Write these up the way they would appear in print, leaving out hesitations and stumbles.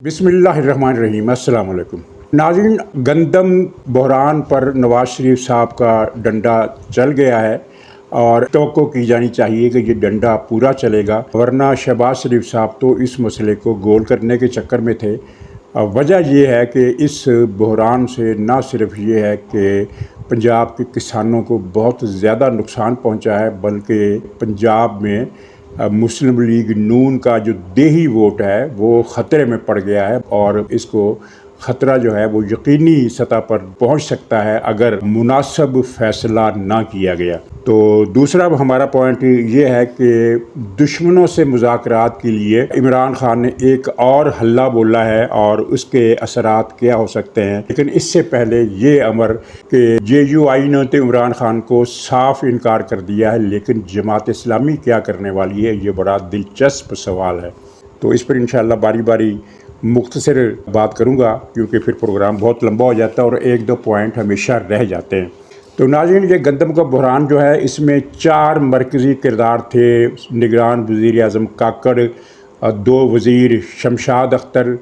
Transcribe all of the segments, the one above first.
بسم اللہ الرحمن الرحیم۔ السلام علیکم ناظرین، گندم بحران پر نواز شریف صاحب کا ڈنڈا چل گیا ہے اور توقع کی جانی چاہیے کہ یہ ڈنڈا پورا چلے گا، ورنہ شہباز شریف صاحب تو اس مسئلے کو گول کرنے کے چکر میں تھے۔ وجہ یہ ہے کہ اس بحران سے نہ صرف یہ ہے کہ پنجاب کے کسانوں کو بہت زیادہ نقصان پہنچا ہے، بلکہ پنجاب میں مسلم لیگ نون کا جو دیہی ووٹ ہے وہ خطرے میں پڑ گیا ہے، اور اس کو خطرہ جو ہے وہ یقینی سطح پر پہنچ سکتا ہے اگر مناسب فیصلہ نہ کیا گیا۔ تو دوسرا ہمارا پوائنٹ یہ ہے کہ دشمنوں سے مذاکرات کے لیے عمران خان نے ایک اور حلہ بولا ہے اور اس کے اثرات کیا ہو سکتے ہیں، لیکن اس سے پہلے یہ امر کہ JUI نے تو عمران خان کو صاف انکار کر دیا ہے، لیکن جماعت اسلامی کیا کرنے والی ہے، یہ بڑا دلچسپ سوال ہے۔ تو اس پر انشاءاللہ باری باری مختصر بات کروں گا، کیونکہ پھر پروگرام بہت لمبا ہو جاتا ہے اور ایک دو پوائنٹ ہمیشہ رہ جاتے ہیں۔ تو ناظرین، یہ گندم کا بحران جو ہے اس میں 4 مرکزی کردار تھے: نگران وزیر اعظم کاکڑ، 2 وزیر شمشاد اختر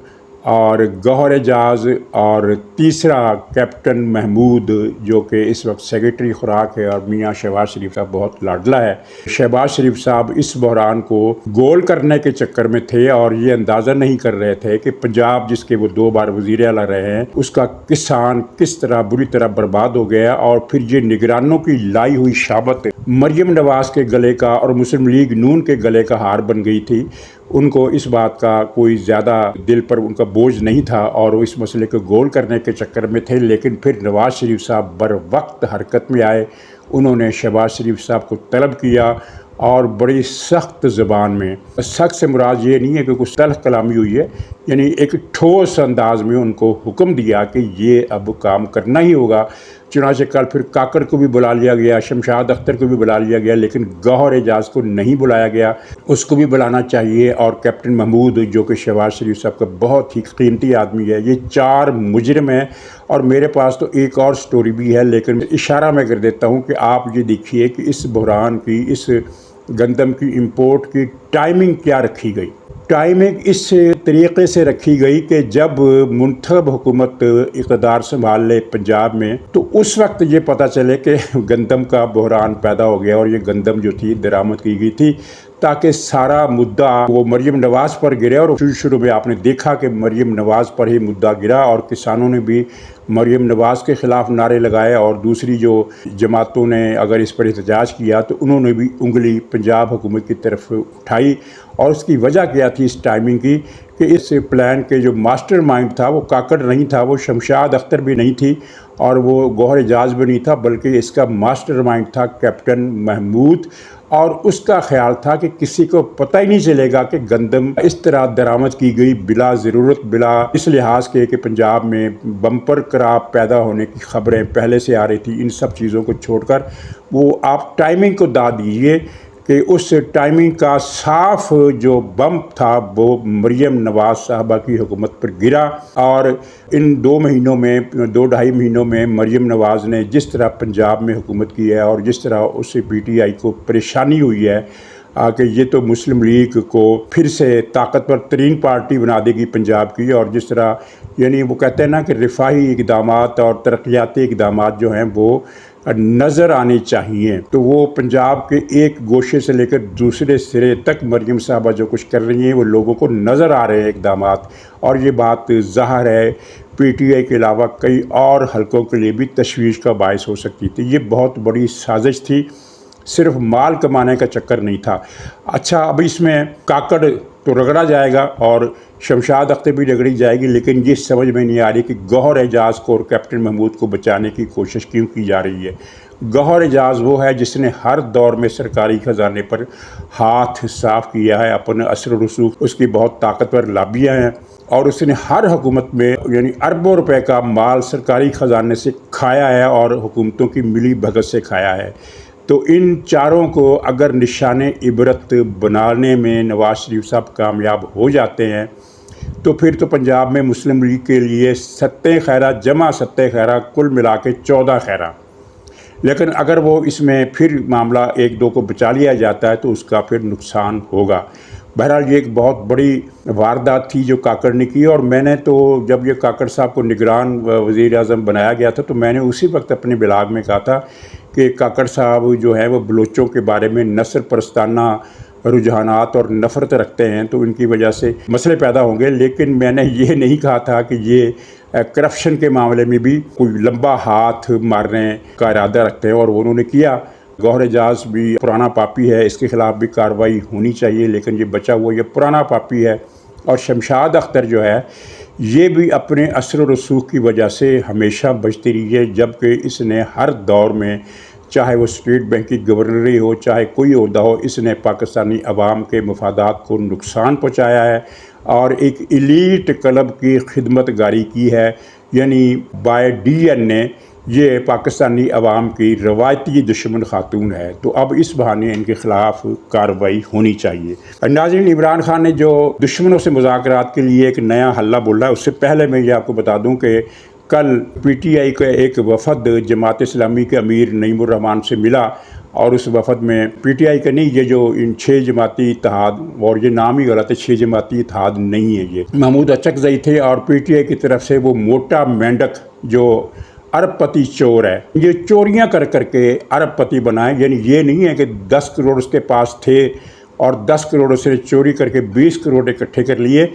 اور گوہر اعجاز، اور تیسرا کیپٹن محمود جو کہ اس وقت سیکرٹری خوراک ہے اور میاں شہباز شریف صاحب بہت لاڈلا ہے۔ شہباز شریف صاحب اس بحران کو گول کرنے کے چکر میں تھے اور یہ اندازہ نہیں کر رہے تھے کہ پنجاب، جس کے وہ 2 بار وزیر اعلیٰ رہے ہیں، اس کا کسان کس طرح بری طرح برباد ہو گیا، اور پھر یہ نگرانوں کی لائی ہوئی شابت مریم نواز کے گلے کا اور مسلم لیگ نون کے گلے کا ہار بن گئی تھی۔ ان کو اس بات کا کوئی زیادہ دل پر ان کا بوجھ نہیں تھا اور وہ اس مسئلے کو گول کرنے کے چکر میں تھے، لیکن پھر نواز شریف صاحب بر وقت حرکت میں آئے۔ انہوں نے شہباز شریف صاحب کو طلب کیا اور بڑی سخت زبان میں، سخت سے مراد یہ نہیں ہے کہ کچھ تلخ کلامی ہوئی ہے، یعنی ایک ٹھوس انداز میں ان کو حکم دیا کہ یہ اب کام کرنا ہی ہوگا۔ چنانچہ کل پھر کاکڑ کو بھی بلا لیا گیا، شمشاد اختر کو بھی بلا لیا گیا، لیکن گوہر اعجاز کو نہیں بلایا گیا۔ اس کو بھی بلانا چاہیے، اور کیپٹن محمود جو کہ شہباز شریف صاحب کا بہت ہی قیمتی آدمی ہے۔ یہ 4 مجرم ہیں، اور میرے پاس تو ایک اور سٹوری بھی ہے، لیکن اشارہ میں کر دیتا ہوں کہ آپ یہ دیکھیے کہ اس بحران کی، اس گندم کی امپورٹ کی ٹائمنگ کیا رکھی گئی۔ ٹائمنگ اس طریقے سے رکھی گئی کہ جب منتخب حکومت اقتدار سنبھال لے پنجاب میں، تو اس وقت یہ پتہ چلے کہ گندم کا بحران پیدا ہو گیا، اور یہ گندم جو تھی درآمد کی گئی تھی تاکہ سارا مدعا وہ مریم نواز پر گرے، اور شروع میں آپ نے دیکھا کہ مریم نواز پر ہی مدعا گرا، اور کسانوں نے بھی مریم نواز کے خلاف نعرے لگائے، اور دوسری جو جماعتوں نے اگر اس پر احتجاج کیا تو انہوں نے بھی انگلی پنجاب حکومت کی طرف اٹھائی۔ اور اس کی وجہ کیا تھی اس ٹائمنگ کی، کہ اس پلان کے جو ماسٹر مائنڈ تھا وہ کاکڑ نہیں تھا، وہ شمشاد اختر بھی نہیں تھی، اور وہ گوہر اعجاز بھی نہیں تھا، بلکہ اس کا ماسٹر مائنڈ تھا کیپٹن محمود۔ اور اس کا خیال تھا کہ کسی کو پتہ ہی نہیں چلے گا کہ گندم اس طرح درآمد کی گئی بلا ضرورت، بلا اس لحاظ کے کہ پنجاب میں بمپر کراپ پیدا ہونے کی خبریں پہلے سے آ رہی تھی۔ ان سب چیزوں کو چھوڑ کر وہ آپ ٹائمنگ کو داد دیجیے کہ اس ٹائمنگ کا صاف جو بمپ تھا وہ مریم نواز صاحبہ کی حکومت پر گرا، اور ان 2 مہینوں میں، 2-2.5 مہینوں میں مریم نواز نے جس طرح پنجاب میں حکومت کی ہے، اور جس طرح اس سے PTI کو پریشانی ہوئی ہے کہ یہ تو مسلم لیگ کو پھر سے طاقتور ترین پارٹی بنا دے گی پنجاب کی، اور جس طرح یعنی وہ کہتے ہیں نا کہ رفاہی اقدامات اور ترقیاتی اقدامات جو ہیں وہ نظر آنے چاہیے، تو وہ پنجاب کے ایک گوشے سے لے کر دوسرے سرے تک مریم صاحبہ جو کچھ کر رہی ہیں وہ لوگوں کو نظر آ رہے ہیں اقدامات، اور یہ بات ظاہر ہے PTI کے علاوہ کئی اور حلقوں کے لیے بھی تشویش کا باعث ہو سکتی تھی۔ یہ بہت بڑی سازش تھی، صرف مال کمانے کا چکر نہیں تھا۔ اچھا، اب اس میں کاکڑ تو رگڑا جائے گا اور شمشاد اختر بھی رگڑی جائے گی، لیکن یہ سمجھ میں نہیں آ رہی کہ گوہر اعجاز کو اور کیپٹن محمود کو بچانے کی کوشش کیوں کی جا رہی ہے۔ گوہر اعجاز وہ ہے جس نے ہر دور میں سرکاری خزانے پر ہاتھ صاف کیا ہے، اپنے اثر و رسوخ، اس کی بہت طاقتور لابیاں ہیں، اور اس نے ہر حکومت میں یعنی اربوں روپے کا مال سرکاری خزانے سے کھایا ہے اور حکومتوں کی ملی بھگت سے کھایا ہے۔ تو ان 4 کو اگر نشان عبرت بنانے میں نواز شریف صاحب کامیاب ہو جاتے ہیں تو پھر تو پنجاب میں مسلم لیگ کے لیے 7 خیرہ جمع 7 خیرہ کل ملا کے 14 خیرہ، لیکن اگر وہ اس میں پھر معاملہ 1-2 کو بچا لیا جاتا ہے تو اس کا پھر نقصان ہوگا۔ بہرحال یہ ایک بہت بڑی واردات تھی جو کاکڑ نے کی، اور میں نے تو جب یہ کاکڑ صاحب کو نگران وزیر اعظم بنایا گیا تھا تو میں نے اسی وقت اپنے بلاگ میں کہا تھا کہ کاکڑ صاحب جو ہے وہ بلوچوں کے بارے میں نسل پرستانہ رجحانات اور نفرت رکھتے ہیں تو ان کی وجہ سے مسئلے پیدا ہوں گے، لیکن میں نے یہ نہیں کہا تھا کہ یہ کرپشن کے معاملے میں بھی کوئی لمبا ہاتھ مارنے کا ارادہ رکھتے ہیں، اور انہوں نے کیا۔ گوہر اعجاز بھی پرانا پاپی ہے، اس کے خلاف بھی کارروائی ہونی چاہیے، لیکن یہ بچا ہوا یہ پرانا پاپی ہے۔ اور شمشاد اختر جو ہے یہ بھی اپنے اثر و رسوخ کی وجہ سے ہمیشہ بچتی رہی ہے، جبکہ اس نے ہر دور میں، چاہے وہ اسٹیٹ بینک کی گورنری ہو، چاہے کوئی عہدہ ہو، اس نے پاکستانی عوام کے مفادات کو نقصان پہنچایا ہے اور ایک ایلیٹ کلب کی خدمت گاری کی ہے، یعنی بائی ڈی این اے یہ پاکستانی عوام کی روایتی دشمن خاتون ہے۔ تو اب اس بہانے ان کے خلاف کارروائی ہونی چاہیے۔ ناظرین، عمران خان نے جو دشمنوں سے مذاکرات کے لیے ایک نیا حلہ بولا ہے، اس سے پہلے میں یہ آپ کو بتا دوں کہ کل پی ٹی آئی کا ایک وفد جماعت اسلامی کے امیر نعیم الرحمن سے ملا، اور اس وفد میں پی ٹی آئی کا نہیں، یہ جو ان 6 جماعتی اتحاد، اور یہ نام ہی غلط ہے، 6 جماعتی اتحاد نہیں ہے، یہ محمود اچکزئی تھے، اور پی ٹی آئی کی طرف سے وہ موٹا مینڈک جو ارب پتی چور ہے، یہ چوریاں کر کر کے ارب پتی بنائے، یعنی یہ نہیں ہے کہ 10 کروڑ اس کے پاس تھے اور 10 کروڑ اس نے چوری کر کے 20 کروڑ اکٹھے کر لیے۔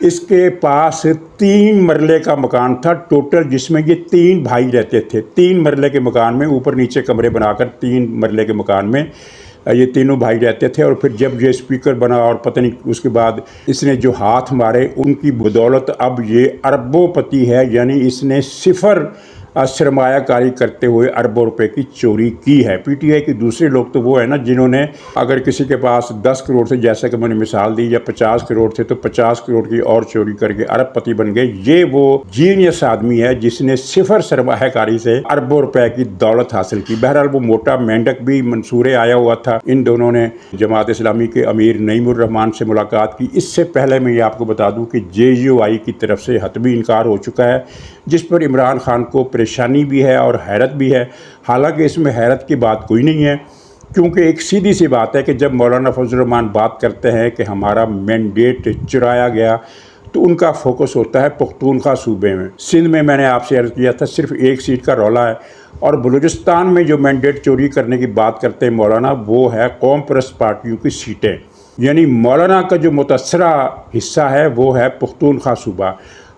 اس کے پاس 3 مرلے کا مکان تھا ٹوٹل، جس میں یہ 3 بھائی رہتے تھے۔ 3 مرلے کے مکان میں اوپر نیچے کمرے بنا کر 3 مرلے کے مکان میں یہ تینوں بھائی رہتے تھے، اور پھر جب یہ اسپیکر بنا اور پتہ نہیں اس کے بعد اس نے جو ہاتھ مارے ان کی بدولت اب یہ اربوں پتی ہے، یعنی اس نے صفر سرمایہ کاری کرتے ہوئے اربوں روپے کی چوری کی ہے۔ پی ٹی آئی کے دوسرے لوگ تو وہ ہیں نا جنہوں نے اگر کسی کے پاس 10 کروڑ سے، جیسا کہ میں نے مثال دی، یا 50 کروڑ تھے تو 50 کروڑ کی اور چوری کر کے ارب پتی بن گئے۔ یہ وہ جینیس آدمی ہے جس نے صفر سرمایہ کاری سے اربوں روپے کی دولت حاصل کی۔ بہرحال وہ موٹا مینڈک بھی منصورے آیا ہوا تھا۔ ان دونوں نے جماعت اسلامی کے امیر نعیم الرحمن سے ملاقات کی۔ اس سے پہلے میں یہ آپ کو بتا دوں کہ جے یو آئی کی طرف سے حتمی انکار ہو چکا ہے، جس پر عمران خان کو پریشانی بھی ہے اور حیرت بھی ہے۔ حالانکہ اس میں حیرت کی بات کوئی نہیں ہے، کیونکہ ایک سیدھی سی بات ہے کہ جب مولانا فضل الرحمان بات کرتے ہیں کہ ہمارا مینڈیٹ چرایا گیا تو ان کا فوکس ہوتا ہے پختونخوا صوبے میں۔ سندھ میں نے آپ سے عرض کیا تھا صرف 1 سیٹ کا رولا ہے، اور بلوچستان میں جو مینڈیٹ چوری کرنے کی بات کرتے ہیں مولانا، وہ ہے قوم پرست پارٹیوں کی سیٹیں، یعنی مولانا کا جو متاثرہ حصہ ہے وہ ہے پختونخوا صوبہ۔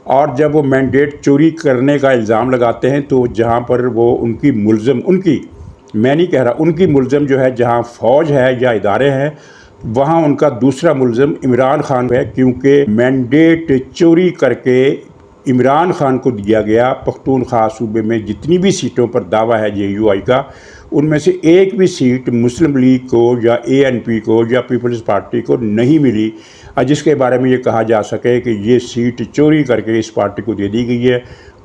اور جب وہ مینڈیٹ چوری کرنے کا الزام لگاتے ہیں تو جہاں پر وہ ان کی ملزم، میں نہیں کہہ رہا، ان کی ملزم جو ہے جہاں فوج ہے یا ادارے ہیں، وہاں ان کا دوسرا ملزم عمران خان ہے، کیونکہ مینڈیٹ چوری کر کے عمران خان کو دیا گیا۔ پختونخوا صوبے میں جتنی بھی سیٹوں پر دعویٰ ہے جے یو آئی کا، ان میں سے ایک بھی سیٹ مسلم لیگ کو یا اے این پی کو یا پیپلز پارٹی کو نہیں ملی، جس کے بارے میں یہ کہا جا سکے کہ یہ سیٹ چوری کر کے اس پارٹی کو دے دی گئی ہے۔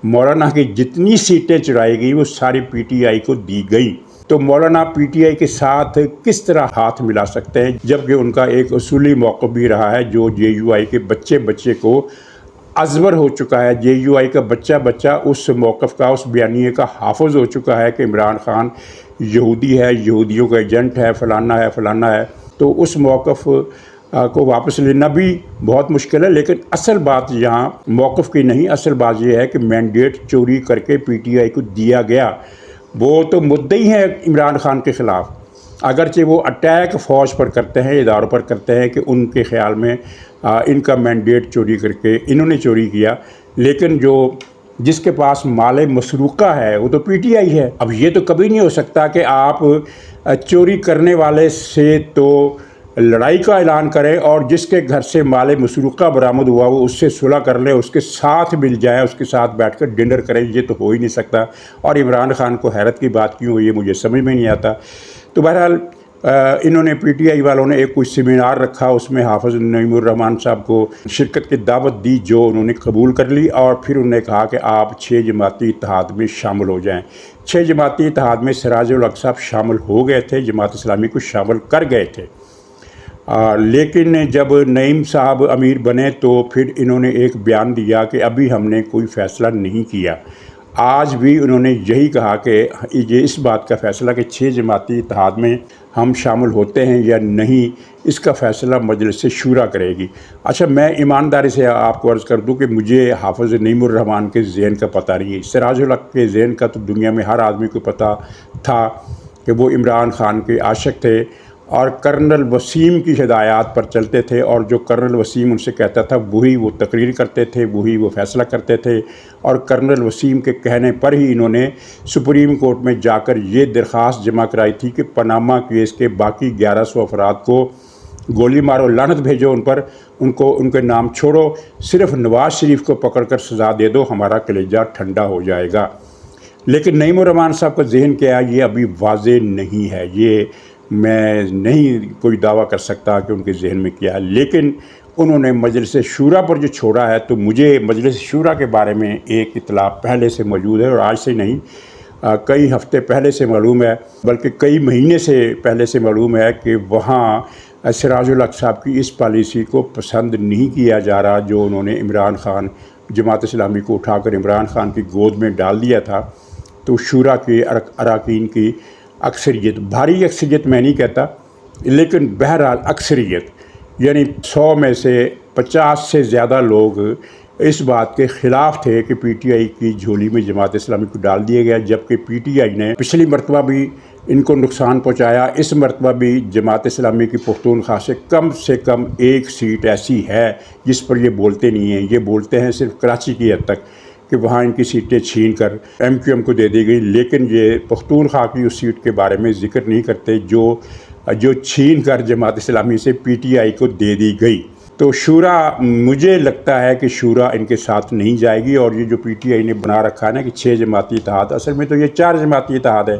مولانا کی جتنی سیٹیں چرائی گئی وہ ساری پی ٹی آئی کو دی گئی۔ تو مولانا پی ٹی آئی کے ساتھ کس طرح ہاتھ ملا سکتے ہیں، جبکہ ان کا ایک اصولی موقف بھی رہا ہے جو جے یو آئی کے بچے کو ازبر ہو چکا ہے۔ جے یو آئی کا بچہ اس موقف کا، اس بیانیے کا حافظ ہو چکا ہے کہ عمران خان یہودی ہے، یہودیوں کا ایجنٹ ہے، فلانا ہے۔ تو اس موقف کو واپس لینا بھی بہت مشکل ہے، لیکن اصل بات یہاں موقف کی نہیں، اصل بات یہ ہے کہ مینڈیٹ چوری کر کے پی ٹی آئی کو دیا گیا۔ وہ تو مدعی ہیں عمران خان کے خلاف، اگرچہ وہ اٹیک فوج پر کرتے ہیں، اداروں پر کرتے ہیں کہ ان کے خیال میں ان کا مینڈیٹ چوری کر کے انہوں نے چوری کیا، لیکن جس کے پاس مال مسروقہ ہے وہ تو پی ٹی آئی ہے۔ اب یہ تو کبھی نہیں ہو سکتا کہ آپ چوری کرنے والے سے تو لڑائی کا اعلان کریں اور جس کے گھر سے مال مسروقہ برآمد ہوا وہ اس سے صلح کر لیں، اس کے ساتھ مل جائیں، اس کے ساتھ بیٹھ کر ڈنر کریں۔ یہ تو ہو ہی نہیں سکتا، اور عمران خان کو حیرت کی بات کیوں ہوئی ہے مجھے سمجھ میں نہیں آتا۔ تو بہرحال انہوں نے پی ٹی آئی والوں نے ایک کوئی سیمینار رکھا، اس میں حافظ نعیم الرحمن صاحب کو شرکت کی دعوت دی، جو انہوں نے قبول کر لی، اور پھر انہوں نے کہا کہ آپ 6 جماعتی اتحاد میں شامل ہو جائیں۔ 6 جماعتی اتحاد میں سراج الحق صاحب شامل ہو گئے تھے، جماعت اسلامی کو شامل کر گئے تھے، لیکن جب نعیم صاحب امیر بنے تو پھر انہوں نے ایک بیان دیا کہ ابھی ہم نے کوئی فیصلہ نہیں کیا، آج بھی انہوں نے یہی کہا کہ یہ اس بات کا فیصلہ کہ 6 جماعتی اتحاد میں ہم شامل ہوتے ہیں یا نہیں، اس کا فیصلہ مجلس شورا کرے گی۔ اچھا، میں ایمانداری سے آپ کو عرض کر دوں کہ مجھے حافظ نعیم الرحمن کے ذہن کا پتہ نہیں ہے، سراج الحق کے ذہن کا تو دنیا میں ہر آدمی کو پتہ تھا کہ وہ عمران خان کے عاشق تھے اور کرنل وسیم کی ہدایات پر چلتے تھے، اور جو کرنل وسیم ان سے کہتا تھا وہی وہ تقریر کرتے تھے، وہی وہ فیصلہ کرتے تھے، اور کرنل وسیم کے کہنے پر ہی انہوں نے سپریم کورٹ میں جا کر یہ درخواست جمع کرائی تھی کہ پاناما کیس کے باقی 1100 افراد کو گولی مارو، لعنت بھیجو ان پر، ان کے نام چھوڑو، صرف نواز شریف کو پکڑ کر سزا دے دو، ہمارا کلیجہ ٹھنڈا ہو جائے گا۔ لیکن نعیم الرحمن صاحب کا ذہن کیا ہے یہ ابھی واضح نہیں ہے، یہ میں نہیں کوئی دعویٰ کر سکتا کہ ان کے ذہن میں کیا ہے، لیکن انہوں نے مجلس شورا پر جو چھوڑا ہے، تو مجھے مجلس شورا کے بارے میں ایک اطلاع پہلے سے موجود ہے، اور آج سے نہیں، کئی ہفتے پہلے سے معلوم ہے، بلکہ کئی مہینے سے پہلے سے معلوم ہے کہ وہاں سراج الحق صاحب کی اس پالیسی کو پسند نہیں کیا جا رہا جو انہوں نے عمران خان، جماعت اسلامی کو اٹھا کر عمران خان کی گود میں ڈال دیا تھا۔ تو شورا کے اراکین کی اکثریت، بھاری اکثریت میں نہیں کہتا، لیکن بہرحال اکثریت، یعنی 100 میں سے 50 سے زیادہ لوگ اس بات کے خلاف تھے کہ پی ٹی آئی کی جھولی میں جماعت اسلامی کو ڈال دیا گیا، جبکہ پی ٹی آئی نے پچھلی مرتبہ بھی ان کو نقصان پہنچایا، اس مرتبہ بھی جماعت اسلامی کی پختونخوا سے کم ایک سیٹ ایسی ہے جس پر یہ بولتے نہیں ہیں، یہ بولتے ہیں صرف کراچی کی حد تک کہ وہاں ان کی سیٹیں چھین کر ایم کیو ایم کو دے دی گئی، لیکن یہ پختونخوا کی اس سیٹ کے بارے میں ذکر نہیں کرتے جو چھین کر جماعت اسلامی سے پی ٹی آئی کو دے دی گئی۔ تو شورا، مجھے لگتا ہے کہ شورا ان کے ساتھ نہیں جائے گی، اور یہ جو پی ٹی آئی نے بنا رکھا ہے نا کہ 6 جماعتی اتحاد، اصل میں تو یہ 4 جماعتی اتحاد ہے۔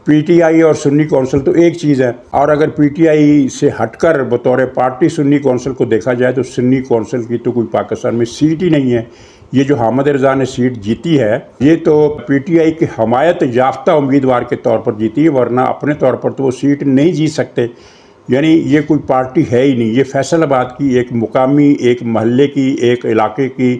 پی ٹی آئی اور سنی کونسل تو ایک چیز ہے، اور اگر پی ٹی آئی سے ہٹ کر بطور پارٹی سنی کونسل کو دیکھا جائے تو سنی کونسل کی تو کوئی پاکستان میں سیٹ ہی نہیں ہے۔ یہ جو حامد رضا نے سیٹ جیتی ہے یہ تو پی ٹی آئی کی حمایت یافتہ امیدوار کے طور پر جیتی ہے، ورنہ اپنے طور پر تو وہ سیٹ نہیں جیت سکتے، یعنی یہ کوئی پارٹی ہے ہی نہیں۔ یہ فیصل آباد کی ایک مقامی، ایک محلے کی، ایک علاقے کی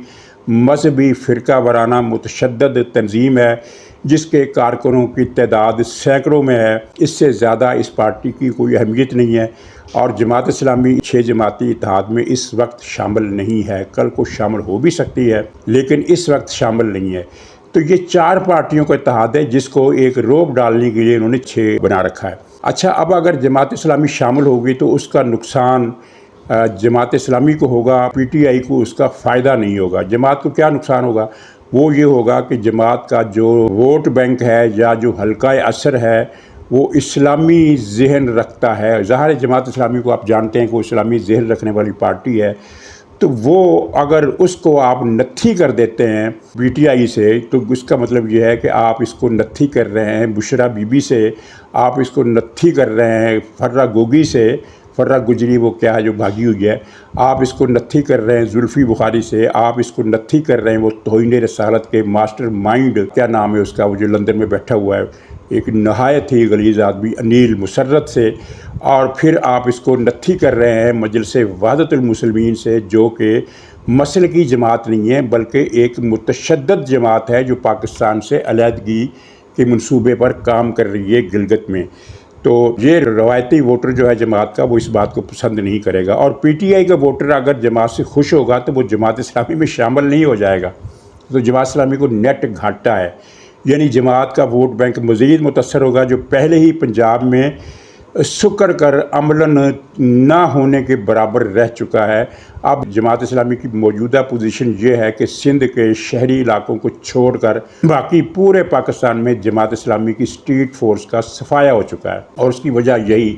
مذہبی فرقہ وارانہ متشدد تنظیم ہے جس کے کارکنوں کی تعداد سینکڑوں میں ہے، اس سے زیادہ اس پارٹی کی کوئی اہمیت نہیں ہے، اور جماعت اسلامی 6 جماعتی اتحاد میں اس وقت شامل نہیں ہے، کل کو شامل ہو بھی سکتی ہے لیکن اس وقت شامل نہیں ہے۔ تو یہ 4 پارٹیوں کا اتحاد ہے جس کو ایک روب ڈالنے کے لیے انہوں نے 6 بنا رکھا ہے۔ اچھا، اب اگر جماعت اسلامی شامل ہوگی تو اس کا نقصان جماعت اسلامی کو ہوگا، پی ٹی آئی کو اس کا فائدہ نہیں ہوگا۔ جماعت کو کیا نقصان ہوگا؟ وہ یہ ہوگا کہ جماعت کا جو ووٹ بینک ہے یا جو حلقہ اثر ہے وہ اسلامی ذہن رکھتا ہے۔ ظاہر جماعت اسلامی کو آپ جانتے ہیں کہ وہ اسلامی ذہن رکھنے والی پارٹی ہے، تو وہ اگر اس کو آپ نتھی کر دیتے ہیں پی ٹی آئی سے تو اس کا مطلب یہ ہے کہ آپ اس کو نتھی کر رہے ہیں بشرا بی بی سے، آپ اس کو نتھی کر رہے ہیں فرہ گوگی سے، فرہ گجری وہ کیا ہے جو بھاگی ہوئی ہے، آپ اس کو نتھی کر رہے ہیں زلفی بخاری سے، آپ اس کو نتھی کر رہے ہیں وہ توہین رسالت کے ماسٹر مائنڈ، کیا نام ہے اس کا، وہ جو لندن میں بیٹھا ہوا ہے، ایک نہایت ہی غلیظ آدمی، انیل مسرت سے، اور پھر آپ اس کو نتھی کر رہے ہیں مجلس وحدت المسلمین سے، جو کہ مسلکی جماعت نہیں ہے بلکہ ایک متشدد جماعت ہے جو پاکستان سے علیحدگی کے منصوبے پر کام کر رہی ہے گلگت میں۔ تو یہ روایتی ووٹر جو ہے جماعت کا وہ اس بات کو پسند نہیں کرے گا، اور پی ٹی آئی کا ووٹر اگر جماعت سے خوش ہوگا تو وہ جماعت اسلامی میں شامل نہیں ہو جائے گا، تو جماعت اسلامی کو نیٹ گھاٹا ہے، یعنی جماعت کا ووٹ بینک مزید متاثر ہوگا جو پہلے ہی پنجاب میں سکڑ کر عملاً نہ ہونے کے برابر رہ چکا ہے۔ اب جماعت اسلامی کی موجودہ پوزیشن یہ ہے کہ سندھ کے شہری علاقوں کو چھوڑ کر باقی پورے پاکستان میں جماعت اسلامی کی اسٹریٹ فورس کا صفایا ہو چکا ہے، اور اس کی وجہ یہی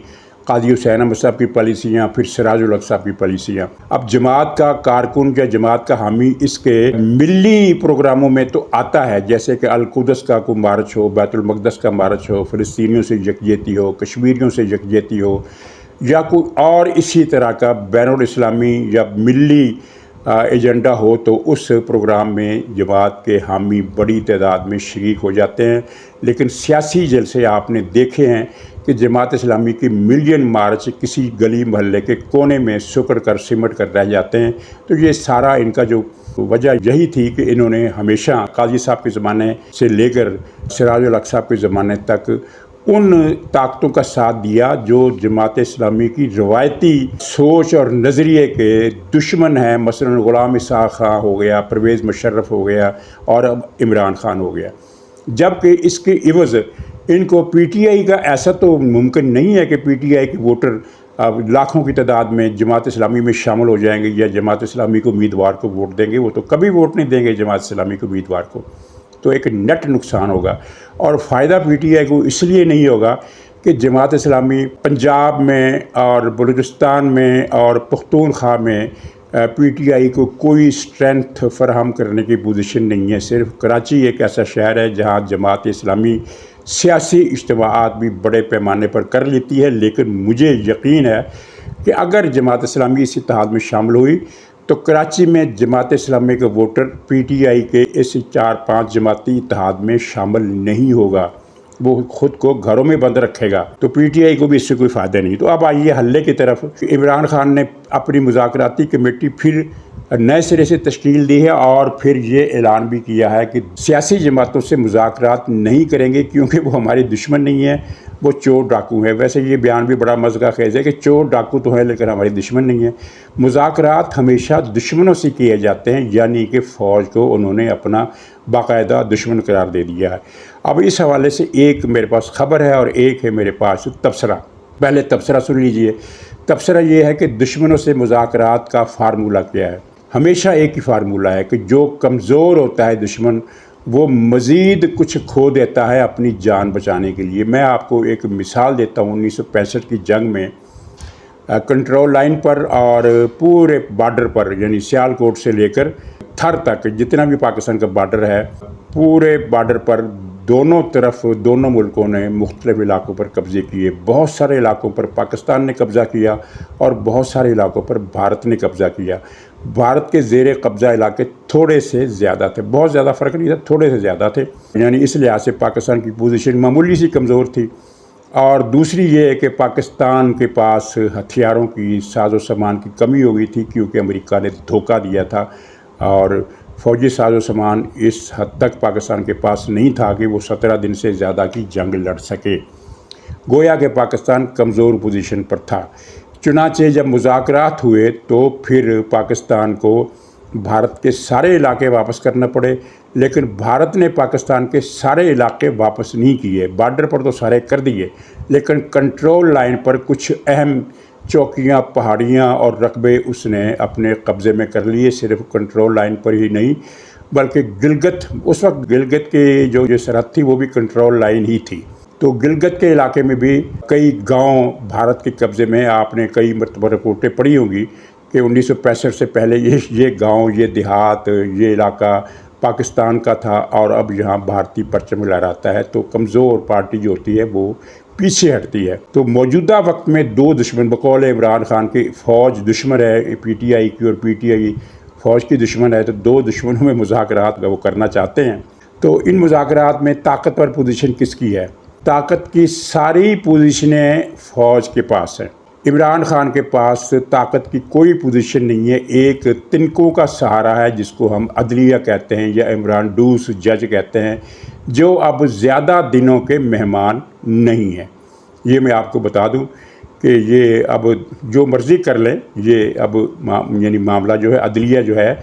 قاضی حسین احمد صاحب کی پالیسیاں، پھر سراج الحق صاحب کی پالیسیاں۔ اب جماعت کا کارکن یا جماعت کا حامی اس کے ملی پروگراموں میں تو آتا ہے، جیسے کہ القدس کا کوئی مارچ ہو، بیت المقدس کا مارچ ہو، فلسطینیوں سے یکجہتی ہو، کشمیریوں سے یکجہتی ہو، یا کوئی اور اسی طرح کا بین الاسلامی یا ملی ایجنڈا ہو، تو اس پروگرام میں جماعت کے حامی بڑی تعداد میں شریک ہو جاتے ہیں۔ لیکن سیاسی جلسے آپ نے دیکھے ہیں کہ جماعت اسلامی کی ملین مارچ کسی گلی محلے کے کونے میں سکڑ کر سمٹ کر رہ جاتے ہیں، تو یہ سارا ان کا جو وجہ یہی تھی کہ انہوں نے ہمیشہ قاضی صاحب کے زمانے سے لے کر سراج الحق صاحب کے زمانے تک ان طاقتوں کا ساتھ دیا جو جماعت اسلامی کی روایتی سوچ اور نظریے کے دشمن ہیں، مثلا غلام اسحاق خان ہو گیا، پرویز مشرف ہو گیا اور اب عمران خان ہو گیا، جبکہ اس کے عوض ان کو پی ٹی آئی کا ایسا تو ممکن نہیں ہے کہ پی ٹی آئی کے ووٹر اب لاکھوں کی تعداد میں جماعت اسلامی میں شامل ہو جائیں گے یا جماعت اسلامی کو امیدوار کو ووٹ دیں گے، وہ تو کبھی ووٹ نہیں دیں گے جماعت اسلامی کو امیدوار کو، تو ایک نیٹ نقصان ہوگا۔ اور فائدہ پی ٹی آئی کو اس لیے نہیں ہوگا کہ جماعت اسلامی پنجاب میں اور بلوچستان میں اور پختونخوا میں پی ٹی آئی کو کوئی اسٹرینتھ فراہم کرنے کی پوزیشن نہیں ہے۔ صرف کراچی ایک ایسا شہر ہے جہاں جماعت اسلامی سیاسی اجتماعات بھی بڑے پیمانے پر کر لیتی ہے، لیکن مجھے یقین ہے کہ اگر جماعت اسلامی اس اتحاد میں شامل ہوئی تو کراچی میں جماعت اسلامی کا ووٹر پی ٹی آئی کے اس 4-5 جماعتی اتحاد میں شامل نہیں ہوگا، وہ خود کو گھروں میں بند رکھے گا، تو پی ٹی آئی کو بھی اس سے کوئی فائدہ نہیں۔ تو اب آئیے حلے کی طرف۔ عمران خان نے اپنی مذاکراتی کمیٹی پھر نئے سرے سے تشکیل دی ہے اور پھر یہ اعلان بھی کیا ہے کہ سیاسی جماعتوں سے مذاکرات نہیں کریں گے کیونکہ وہ ہمارے دشمن نہیں ہیں، وہ چور ڈاکو ہیں۔ ویسے یہ بیان بھی بڑا مزہ خیز ہے کہ چور ڈاکو تو ہیں لیکن ہمارے دشمن نہیں ہیں۔ مذاکرات ہمیشہ دشمنوں سے کیے جاتے ہیں، یعنی کہ فوج کو انہوں نے اپنا باقاعدہ دشمن قرار دے دیا ہے۔ اب اس حوالے سے ایک میرے پاس خبر ہے اور ایک ہے میرے پاس تبصرہ۔ پہلے تبصرہ سن لیجئے۔ تبصرہ یہ ہے کہ دشمنوں سے مذاکرات کا فارمولہ کیا ہے؟ ہمیشہ ایک ہی فارمولہ ہے کہ جو کمزور ہوتا ہے دشمن وہ مزید کچھ کھو دیتا ہے اپنی جان بچانے کے لیے۔ میں آپ کو ایک مثال دیتا ہوں۔ 1965 کی جنگ میں کنٹرول لائن پر اور پورے بارڈر پر، یعنی سیالکوٹ سے لے کر تھر تک جتنا بھی پاکستان کا بارڈر ہے، پورے بارڈر پر دونوں طرف دونوں ملکوں نے مختلف علاقوں پر قبضے کیے۔ بہت سارے علاقوں پر پاکستان نے قبضہ کیا اور بہت سارے علاقوں پر بھارت نے قبضہ کیا۔ بھارت کے زیر قبضہ علاقے تھوڑے سے زیادہ تھے، بہت زیادہ فرق نہیں تھا، تھوڑے سے زیادہ تھے، یعنی اس لحاظ سے پاکستان کی پوزیشن معمولی سی کمزور تھی۔ اور دوسری یہ ہے کہ پاکستان کے پاس ہتھیاروں کی ساز و سامان کی کمی ہو گئی تھی کیونکہ امریکہ نے دھوکہ دیا تھا اور فوجی ساز و سامان اس حد تک پاکستان کے پاس نہیں تھا کہ وہ 17 دن سے زیادہ کی جنگ لڑ سکے، گویا کہ پاکستان کمزور پوزیشن پر تھا۔ چنانچہ جب مذاکرات ہوئے تو پھر پاکستان کو بھارت کے سارے علاقے واپس کرنا پڑے، لیکن بھارت نے پاکستان کے سارے علاقے واپس نہیں کیے۔ بارڈر پر تو سارے کر دیے، لیکن کنٹرول لائن پر کچھ اہم چوکیاں، پہاڑیاں اور رقبے اس نے اپنے قبضے میں کر لیے۔ صرف کنٹرول لائن پر ہی نہیں بلکہ گلگت، اس وقت گلگت کی جو سرحد تھی وہ بھی کنٹرول لائن ہی تھی، تو گلگت کے علاقے میں بھی کئی گاؤں بھارت کے قبضے میں۔ آپ نے کئی مرتبہ رپورٹیں پڑھی ہوں گی کہ 1965 سے پہلے یہ گاؤں، یہ دیہات، یہ علاقہ پاکستان کا تھا اور اب یہاں بھارتی پرچم لہراتا ہے۔ تو کمزور پارٹی جو ہوتی ہے وہ پیچھے ہٹتی ہے۔ تو موجودہ وقت میں دو دشمن، بقول عمران خان کی فوج دشمن ہے پی ٹی آئی کی اور پی ٹی آئی فوج کی دشمن ہے، تو دو دشمنوں میں مذاکرات وہ کرنا چاہتے ہیں۔ تو ان مذاکرات میں طاقتور پوزیشن کس کی ہے؟ طاقت کی ساری پوزیشنیں فوج کے پاس ہیں۔ عمران خان کے پاس طاقت کی کوئی پوزیشن نہیں ہے، ایک تنکوں کا سہارا ہے جس کو ہم عدلیہ کہتے ہیں یا عمران ڈوس جج کہتے ہیں، جو اب زیادہ دنوں کے مہمان نہیں ہیں۔ یہ میں آپ کو بتا دوں کہ یہ اب جو مرضی کر لیں، یہ اب یعنی معاملہ جو ہے عدلیہ جو ہے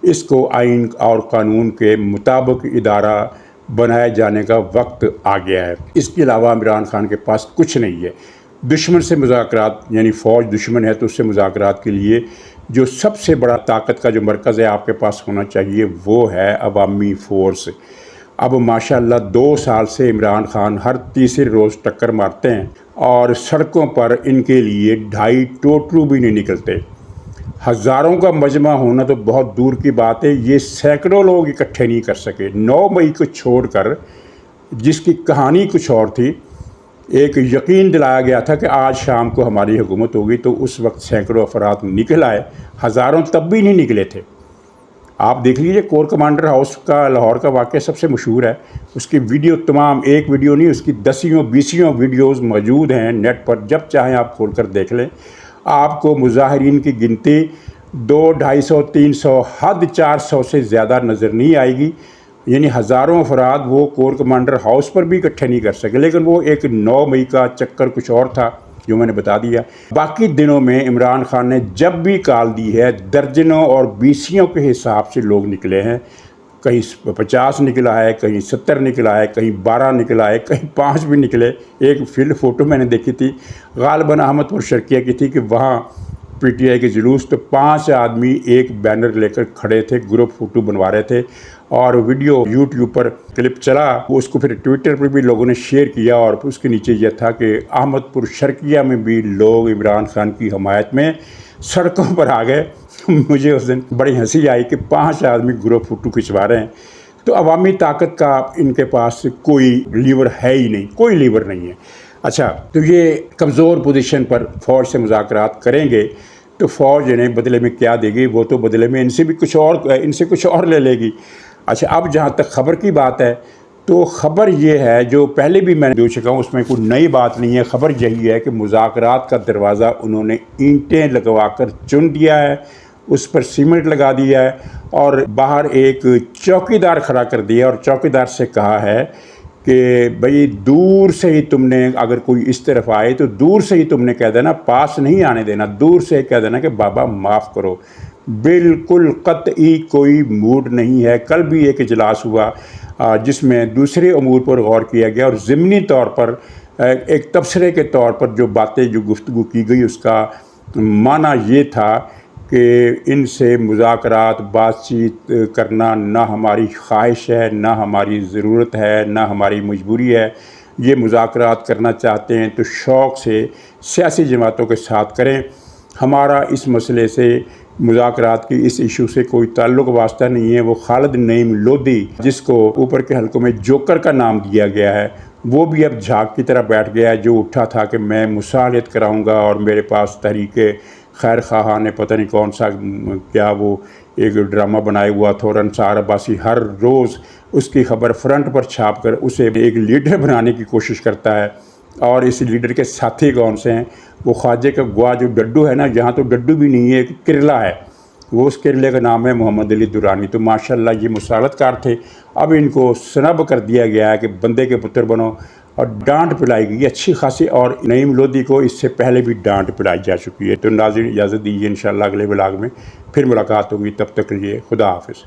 اس کو آئین اور قانون کے مطابق ادارہ بنائے جانے کا وقت آ گیا ہے۔ اس کے علاوہ عمران خان کے پاس کچھ نہیں ہے۔ دشمن سے مذاکرات، یعنی فوج دشمن ہے تو اس سے مذاکرات کے لیے جو سب سے بڑا طاقت کا جو مرکز ہے آپ کے پاس ہونا چاہیے وہ ہے عوامی فورس۔ اب ماشاءاللہ 2 سال سے عمران خان ہر تیسرے روز ٹکر مارتے ہیں اور سڑکوں پر ان کے لیے 2.5 ٹوٹرو بھی نہیں نکلتے۔ ہزاروں کا مجمع ہونا تو بہت دور کی بات ہے، یہ سینکڑوں لوگ اکٹھے نہیں کر سکے۔ 9 مئی کو چھوڑ کر جس کی کہانی کچھ اور تھی، ایک یقین دلایا گیا تھا کہ آج شام کو ہماری حکومت ہوگی، تو اس وقت سینکڑوں افراد نکل آئے، ہزاروں تب بھی نہیں نکلے تھے۔ آپ دیکھ لیجئے کور کمانڈر ہاؤس کا لاہور کا واقعہ سب سے مشہور ہے، اس کی ویڈیو تمام، ایک ویڈیو نہیں، اس کی 10-20 ویڈیوز موجود ہیں نیٹ پر، جب چاہیں آپ کھول کر دیکھ لیں۔ آپ کو مظاہرین کی گنتی 200, 250, 300 حد 400 سے زیادہ نظر نہیں آئے گی، یعنی ہزاروں افراد وہ کور کمانڈر ہاؤس پر بھی اکٹھے نہیں کر سکے، لیکن وہ ایک 9 مئی کا چکر کچھ اور تھا جو میں نے بتا دیا۔ باقی دنوں میں عمران خان نے جب بھی کال دی ہے درجنوں اور بیسیوں کے حساب سے لوگ نکلے ہیں، کہیں 50 نکلا ہے، کہیں 70 نکلا ہے، کہیں 12 نکلا ہے، کہیں 5 بھی نکلے۔ ایک فوٹو میں نے دیکھی تھی غالباً احمد پور شرقیہ کی تھی کہ وہاں پی ٹی آئی کے جلوس تو 5 آدمی ایک بینر لے کر کھڑے تھے، گروپ فوٹو بنوا رہے تھے، اور ویڈیو یوٹیوب پر کلپ چلا، اس کو پھر ٹویٹر پر بھی لوگوں نے شیئر کیا، اور اس کے نیچے یہ تھا کہ احمد پور شرقیہ میں بھی لوگ عمران خان کی حمایت میں سڑکوں پر آ گئے۔ مجھے اس دن بڑی ہنسی آئی کہ 5 آدمی گروپ فوٹو کھنچوا رہے ہیں، تو عوامی طاقت کا ان کے پاس کوئی لیور ہے ہی نہیں، کوئی لیور نہیں ہے۔ اچھا، تو یہ کمزور پوزیشن پر فوج سے مذاکرات کریں گے تو فوج انہیں بدلے میں کیا دے گی؟ وہ تو بدلے میں ان سے کچھ اور لے لے گی۔ اچھا، اب جہاں تک خبر کی بات ہے تو خبر یہ ہے جو پہلے بھی میں نے دے چکا ہوں، اس میں کوئی نئی بات نہیں ہے۔ خبر یہی ہے کہ مذاکرات کا دروازہ انہوں نے اینٹیں لگوا کر چن دیا ہے، اس پر سیمنٹ لگا دیا ہے، اور باہر ایک چوکیدار کھڑا کر دیا، اور چوکیدار سے کہا ہے کہ بھئی دور سے ہی تم نے اگر کوئی اس طرف آئے تو دور سے ہی تم نے کہہ دینا، پاس نہیں آنے دینا، دور سے کہہ دینا کہ بابا معاف کرو۔ بالکل قطعی کوئی موڈ نہیں ہے۔ کل بھی ایک اجلاس ہوا جس میں دوسرے امور پر غور کیا گیا، اور ضمنی طور پر ایک تبصرے کے طور پر جو باتیں جو گفتگو کی گئی اس کا معنی یہ تھا کہ ان سے مذاکرات بات چیت کرنا نہ ہماری خواہش ہے، نہ ہماری ضرورت ہے، نہ ہماری مجبوری ہے۔ یہ مذاکرات کرنا چاہتے ہیں تو شوق سے سیاسی جماعتوں کے ساتھ کریں، ہمارا اس مسئلے سے مذاکرات کی اس ایشو سے کوئی تعلق واسطہ نہیں ہے۔ وہ خالد نعیم لودھی جس کو اوپر کے حلقوں میں جوکر کا نام دیا گیا ہے، وہ بھی اب جھاگ کی طرح بیٹھ گیا ہے، جو اٹھا تھا کہ میں مصالحت کراؤں گا، اور میرے پاس تحریک خیر خواہاں نے پتہ نہیں کون سا کیا وہ ایک ڈرامہ بنائے ہوا تھا، اور انصار عباسی ہر روز اس کی خبر فرنٹ پر چھاپ کر اسے ایک لیڈر بنانے کی کوشش کرتا ہے۔ اور اس لیڈر کے ساتھی کون سے ہیں؟ وہ خواجے کا گوا جو ڈڈو ہے نا، جہاں تو ڈڈو بھی نہیں ہے، ایک کرلا ہے، وہ اس کرلے کا نام ہے محمد علی درانی۔ تو ماشاءاللہ یہ مصالحت کار تھے، اب ان کو سنب کر دیا گیا ہے کہ بندے کے پتر بنو، اور ڈانٹ پلائی گئی اچھی خاصی، اور نعیم لودھی کو اس سے پہلے بھی ڈانٹ پلائی جا چکی ہے۔ تو ناظرین اجازت دیجیے، انشاءاللہ اگلے ولاگ میں پھر ملاقات ہوگی، تب تک کے لیے خدا حافظ۔